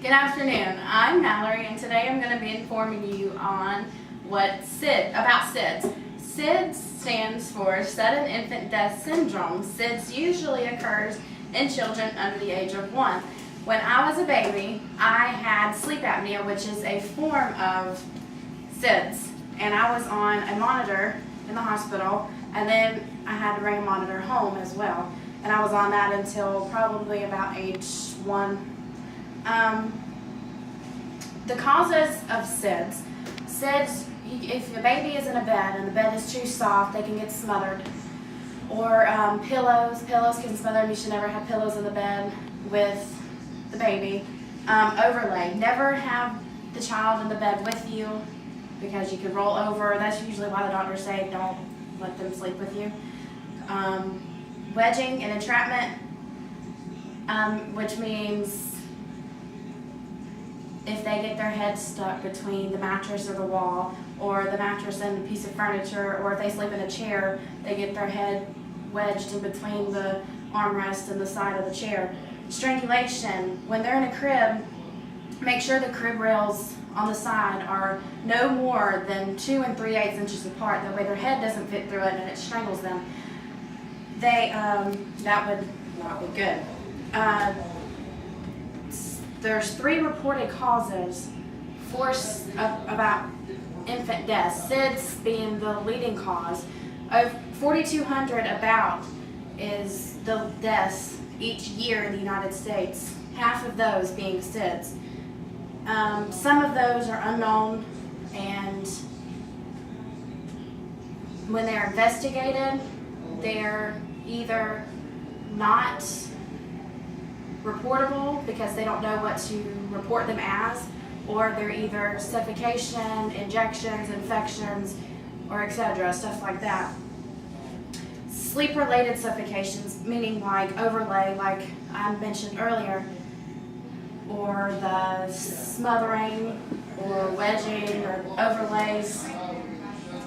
Good afternoon. I'm Mallory, and today I'm going to be informing you on about SIDS. SIDS stands for Sudden Infant Death Syndrome. SIDS usually occurs in children under the age of 1. When I was a baby, I had sleep apnea, which is a form of SIDS, and I was on a monitor in the hospital, and then I had to bring a monitor home as well, and I was on that until probably about age 1. The causes of SIDS, if the baby is in a bed and the bed is too soft, they can get smothered. Or pillows can smother them. You should never have pillows in the bed with the baby. Overlay, never have the child in the bed with you because you could roll over. That's usually why the doctors say don't let them sleep with you. Wedging and entrapment, which means if they get their head stuck between the mattress or the wall, or the mattress and a piece of furniture, or if they sleep in a chair, they get their head wedged in between the armrest and the side of the chair. Strangulation, when they're in a crib, make sure the crib rails on the side are no more than 2 3/8 inches apart. That way their head doesn't fit through it and it strangles them. That would not be good. There's 3 reported causes about infant deaths, SIDS being the leading cause. Of 4,200 about is the deaths each year in the United States, half of those being SIDS. Some of those are unknown, and when they're investigated, they're either not reportable because they don't know what to report them as, or they're either suffocation, injections, infections, or etc., stuff like that. Sleep-related suffocations, meaning like overlay, like I mentioned earlier, or the smothering, or wedging, or overlays.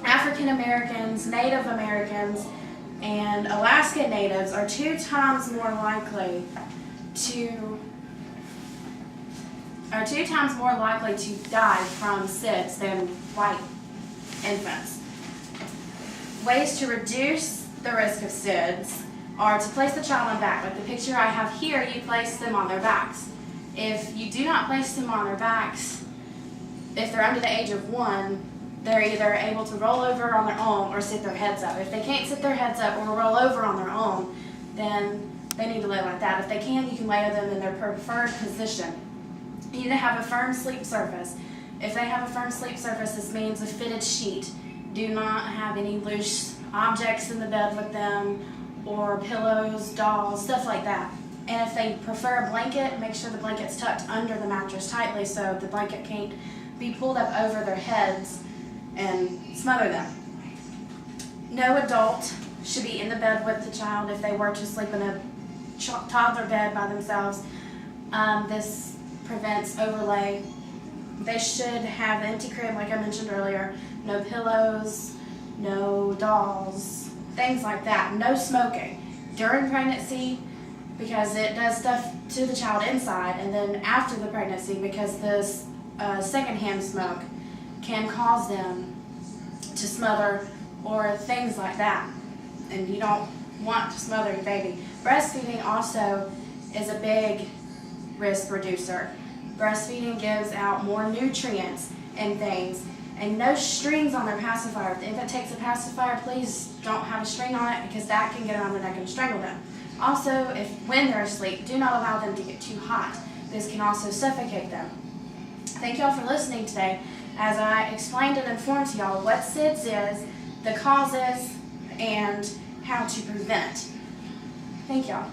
African Americans, Native Americans, and Alaska Natives are 2 times more likely to die from SIDS than white infants. Ways to reduce the risk of SIDS are to place the child on back. Like the picture I have here, you place them on their backs. If you do not place them on their backs, if they're under the age of 1, they're either able to roll over on their own or sit their heads up. If they can't sit their heads up or roll over on their own, then they need to lay like that. If they can, you can lay them in their preferred position. You need to have a firm sleep surface. If they have a firm sleep surface, this means a fitted sheet. Do not have any loose objects in the bed with them, or pillows, dolls, stuff like that. And if they prefer a blanket, make sure the blanket's tucked under the mattress tightly so the blanket can't be pulled up over their heads and smother them. No adult should be in the bed with the child if they were to sleep in a toddler bed by themselves. This prevents overlay. They should have an empty crib, like I mentioned earlier. No pillows, no dolls, things like that. No smoking during pregnancy because it does stuff to the child inside, and then after the pregnancy because this secondhand smoke can cause them to smother or things like that, and you don't want to smother your baby. Breastfeeding also is a big risk reducer. Breastfeeding gives out more nutrients and things, and no strings on their pacifier. If the infant takes a pacifier, please don't have a string on it because that can get around the neck and strangle them. Also, when they're asleep, do not allow them to get too hot. This can also suffocate them. Thank y'all for listening today as I explained and informed y'all what SIDS is, the causes, and how to prevent. Thank y'all.